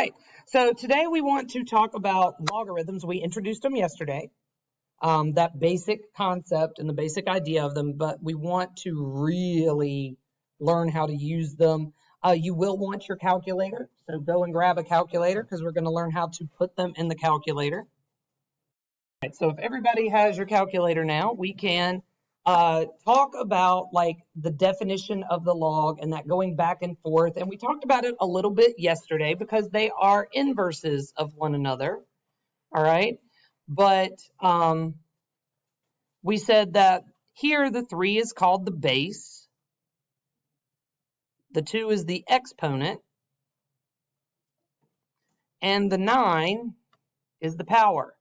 right, so today we want to talk about logarithms. We introduced them yesterday, that basic concept and the basic idea of them, but we want to really learn how to use them. You will want your calculator, so go and grab a calculator because we're going to learn how to put them in the calculator. All right, so if everybody has your calculator now, we can talk about like the definition of the log and that going back and forth. And we talked about it a little bit yesterday because they are inverses of one another. All right. But we said that here the 3 is called the base. The 2 is the exponent. And the 9 is the power.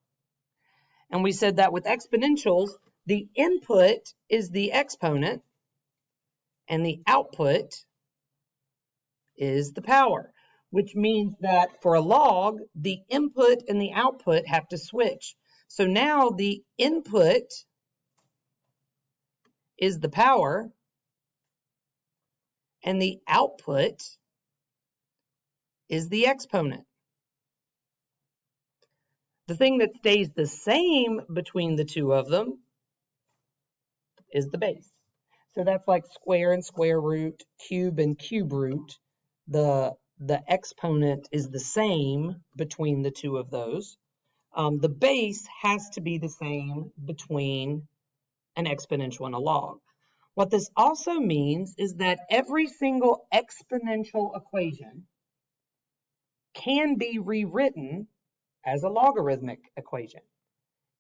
And we said that with exponentials, the input is the exponent and the output is the power, which means that for a log, the input and the output have to switch. So now the input is the power and the output is the exponent. The thing that stays the same between the two of them is the base. So that's like square and square root, cube and cube root. The exponent is the same between the two of those. The base has to be the same between an exponential and a log. What this also means is that every single exponential equation can be rewritten as a logarithmic equation.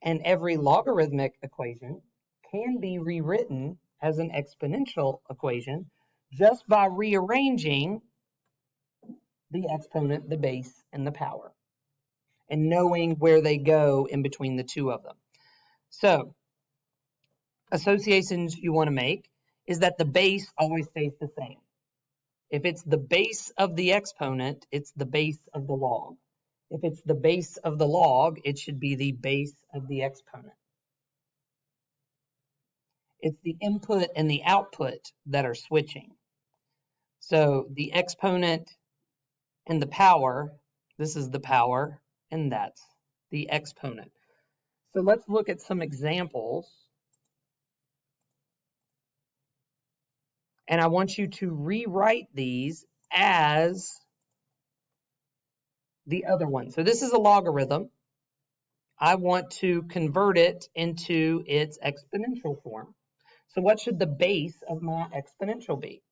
And every logarithmic equation can be rewritten as an exponential equation just by rearranging the exponent, the base, and the power, and knowing where they go in between the two of them. So, associations you want to make is that the base always stays the same. If it's the base of the exponent, it's the base of the log. If it's the base of the log, it should be the base of the exponent. It's the input and the output that are switching. So the exponent and the power, this is the power, and that's the exponent. So let's look at some examples. And I want you to rewrite these as the other one. So this is a logarithm. I want to convert it into its exponential form. So what should the base of my exponential be?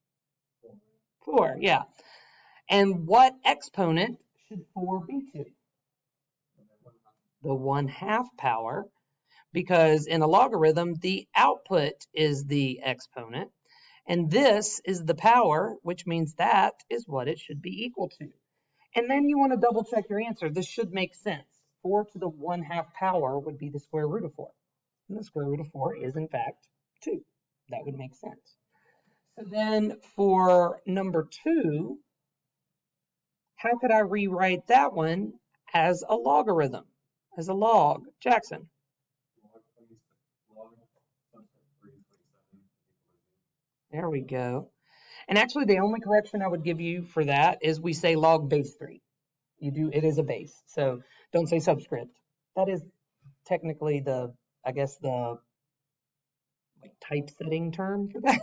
4, yeah. And what exponent should 4 be to? The 1/2 power, because in a logarithm, the output is the exponent, and this is the power, which means that is what it should be equal to. And then you want to double check your answer. This should make sense. 4 to the 1/2 power would be the square root of 4. And the square root of 4 is, in fact, 2. That would make sense. So then for number 2, how could I rewrite that one as a logarithm, as a log? Jackson. There we go. And actually, the only correction I would give you for that is we say log base 3. It is a base. So don't say subscript. That is technically the typesetting term for that.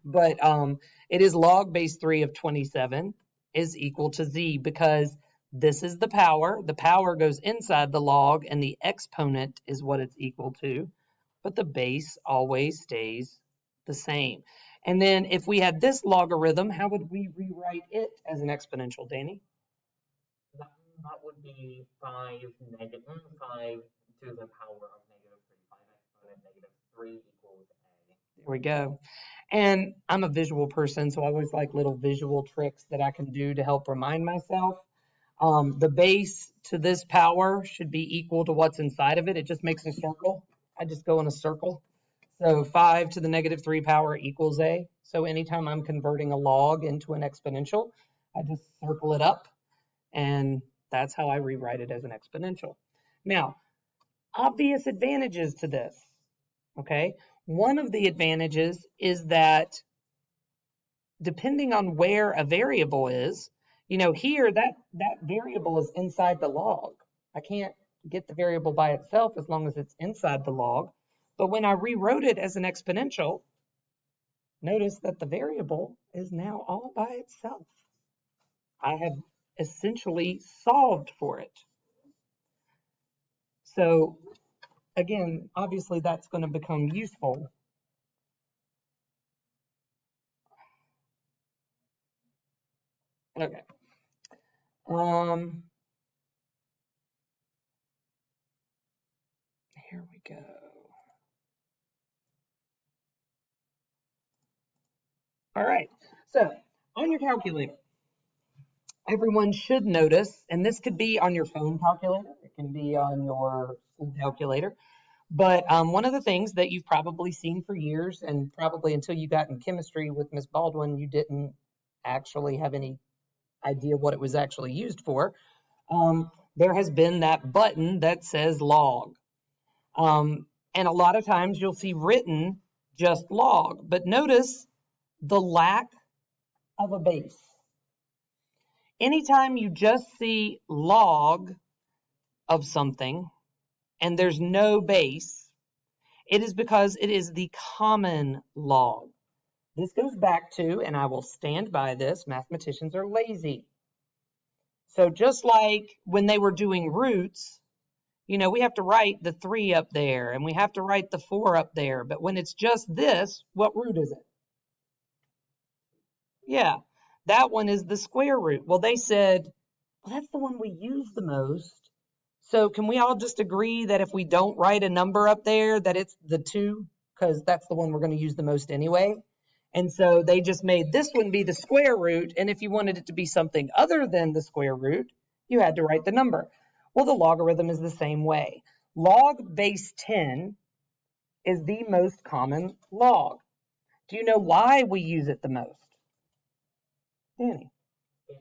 But it is log base 3 of 27 is equal to z, because this is the power. The power goes inside the log, and the exponent is what it's equal to. But the base always stays the same. And then if we had this logarithm, how would we rewrite it as an exponential, Danny? That would be 5 to the power of -3. 5 exponent -3 equals a. There we go. And I'm a visual person, so I always like little visual tricks that I can do to help remind myself. The base to this power should be equal to what's inside of it. It just makes a circle. I just go in a circle. So 5 to the -3 power equals a. So anytime I'm converting a log into an exponential, I just circle it up, and that's how I rewrite it as an exponential. Now, obvious advantages to this, okay? One of the advantages is that depending on where a variable is, You know, here that variable is inside the log. I can't get the variable by itself as long as it's inside the log. But when I rewrote it as an exponential, notice that the variable is now all by itself. I have essentially solved for it. So again, obviously that's going to become useful. Okay. Here we go. All right. So on your calculator, everyone should notice, and this could be on your phone calculator, it can be on your school calculator, but one of the things that you've probably seen for years, and probably until you got in chemistry with Miss Baldwin, you didn't actually have any idea what it was actually used for. There has been that button that says log. And a lot of times you'll see written just log, but notice the lack of a base. Anytime you just see log of something and there's no base, it is because it is the common log. This goes back to, and I will stand by this, mathematicians are lazy. So just like when they were doing roots, you know, we have to write the 3 up there and we have to write the 4 up there. But when it's just this, what root is it? Yeah, that one is the square root. Well, they said, well, that's the one we use the most. So can we all just agree that if we don't write a number up there, that it's the 2? Because that's the one we're going to use the most anyway. And so they just made this one be the square root. And if you wanted it to be something other than the square root, you had to write the number. Well, the logarithm is the same way. Log base 10 is the most common log. Do you know why we use it the most? Danny? It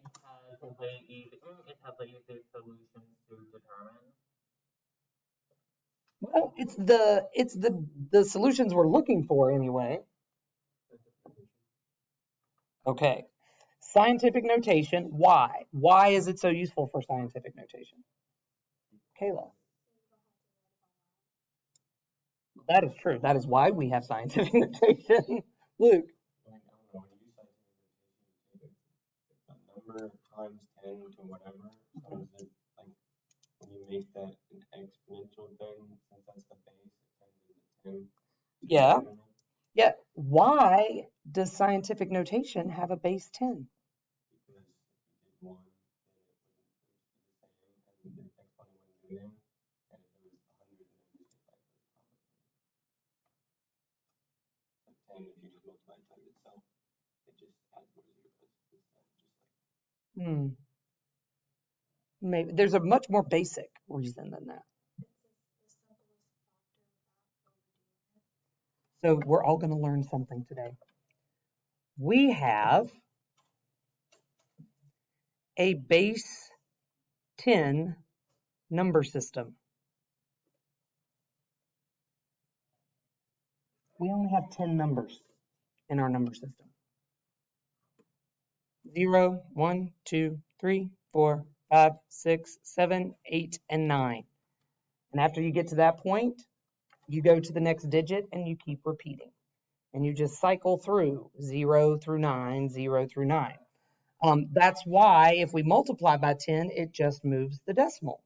has a way easy solutions to determine. Well, it's the solutions we're looking for anyway. Okay. Scientific notation, why? Why is it so useful for scientific notation? Kayla. That is true. That is why we have scientific notation. Luke. Like, I don't know, when you use scientific notation, you take a number times 10 to whatever. So is it like when you make that an exponential thing, since that's the base, it turns into 10? Yeah. Yeah. Why does scientific notation have a base 10? Because if you did 1, then it wouldn't be the same, and the exponent wouldn't be in. And if it was 100, then it would just get like so 10, if you just multiply times itself, it just adds more zeros instead of just like. Maybe there's a much more basic reason than that. So we're all going to learn something today. We have a base 10 number system. We only have 10 numbers in our number system. 0, 1, 2, 3, 4, 5, 6, 7, 8, and 9. And after you get to that point, you go to the next digit and you keep repeating. And you just cycle through 0 through 9, 0 through 9. That's why if we multiply by 10, it just moves the decimal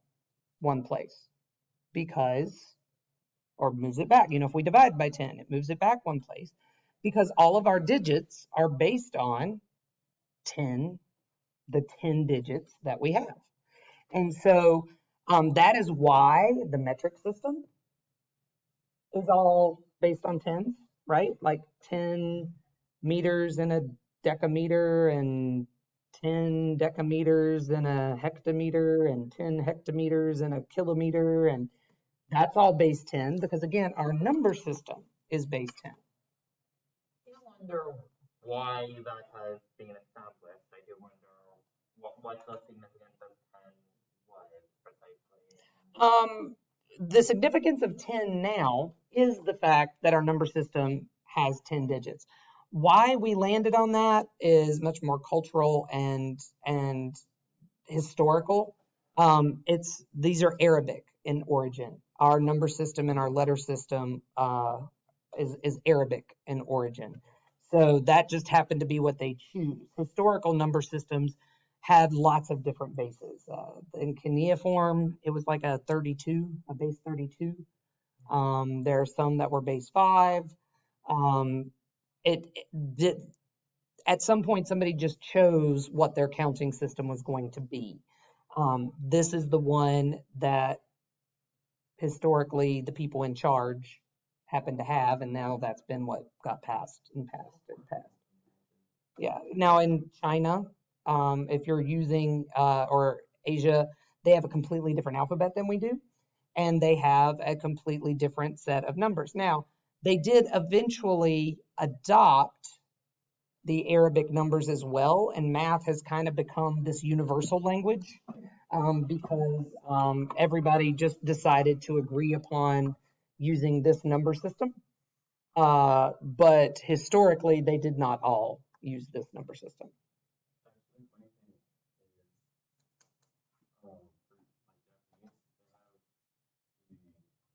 one place. Because, or moves it back. You know, if we divide by 10, it moves it back one place. Because all of our digits are based on 10, the 10 digits that we have. And so that is why the metric system is all based on tens, right? Like 10 meters in a decameter and 10 decameters in a hectometer and 10 hectometers in a kilometer. And that's all base 10 because, again, our number system is base 10. I wonder why that has been established. I do wonder what the significance of 10 was precisely. The significance of 10 now is the fact that our number system has 10 digits. Why we landed on that is much more cultural and historical. These are Arabic in origin. Our number system and our letter system is Arabic in origin. So that just happened to be what they choose. Historical number systems had lots of different bases. In cuneiform, it was like a 32, a base 32. There are some that were base 5. It did, at some point, somebody just chose what their counting system was going to be. This is the one that historically the people in charge happened to have, and now that's been what got passed and passed and passed. Yeah. Now in China, if you're using or Asia, they have a completely different alphabet than we do, and they have a completely different set of numbers. Now, they did eventually adopt the Arabic numbers as well, and math has kind of become this universal language because everybody just decided to agree upon using this number system. But historically, they did not all use this number system. Actually, funny thing is, for like Japanese, they have the 10-base systems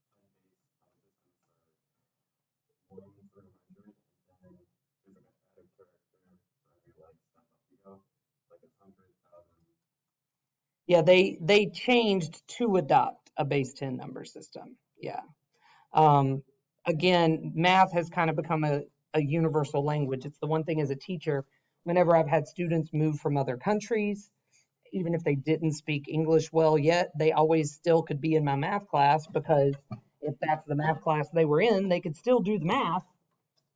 for 1 through 100, and then there's like an added character for every like step up you go, like it's 100,000. Yeah, they changed to adopt a base 10 number system. Yeah. Again, math has kind of become a universal language. It's the one thing as a teacher, whenever I've had students move from other countries, even if they didn't speak English well yet, they always still could be in my math class because if that's the math class they were in, they could still do the math.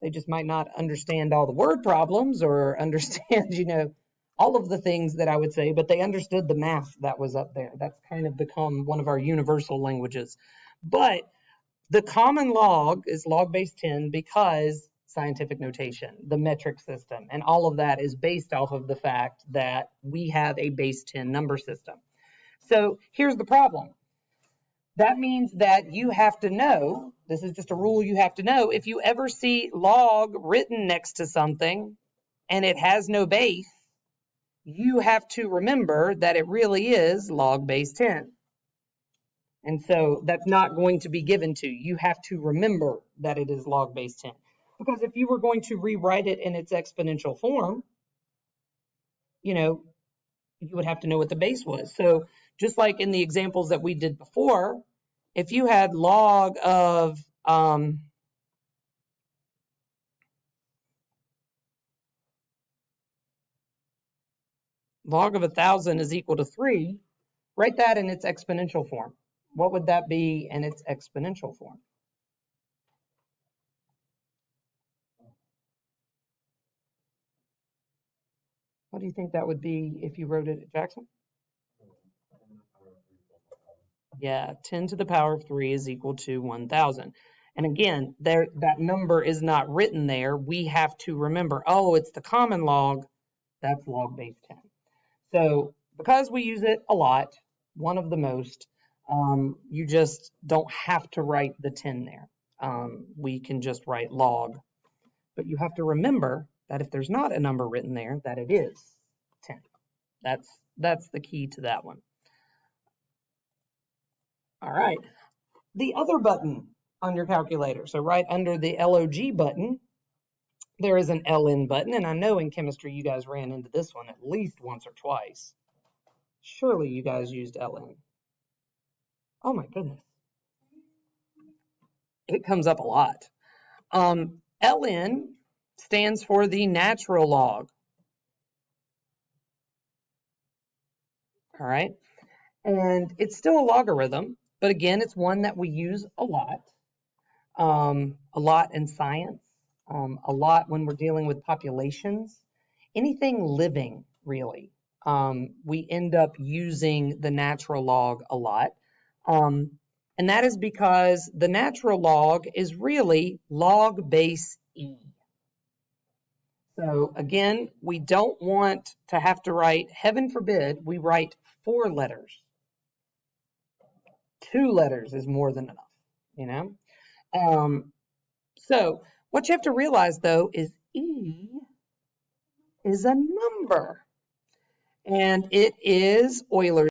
They just might not understand all the word problems or understand, all of the things that I would say, but they understood the math that was up there. That's kind of become one of our universal languages. But the common log is log base 10 because scientific notation, the metric system, and all of that is based off of the fact that we have a base 10 number system. So here's the problem. That means that you have to know, this is just a rule you have to know, if you ever see log written next to something and it has no base, you have to remember that it really is log base 10. And so that's not going to be given to you. You have to remember that it is log base 10. Because if you were going to rewrite it in its exponential form, you would have to know what the base was. So just like in the examples that we did before, if you had log of log of 1,000 is equal to 3, write that in its exponential form. What would that be in its exponential form? What do you think that would be if you wrote it, Jackson? Yeah, 10 to the power of 3 is equal to 1,000. And again, that number is not written there. We have to remember, oh, it's the common log. That's log base 10. So because we use it a lot, one of the most, you just don't have to write the 10 there. We can just write log. But you have to remember that if there's not a number written there, that it is 10. That's the key to that one. All right. The other button on your calculator, so right under the LOG button, there is an LN button, and I know in chemistry you guys ran into this one at least once or twice. Surely you guys used LN. Oh my goodness. It comes up a lot. LN stands for the natural log. All right. And it's still a logarithm, but again, it's one that we use a lot in science, a lot when we're dealing with populations, anything living, really. We end up using the natural log a lot. And that is because the natural log is really log base E. So again, we don't want to have to write, heaven forbid, we write 4 letters. 2 letters is more than enough, So what you have to realize though is E is a number. And it is Euler's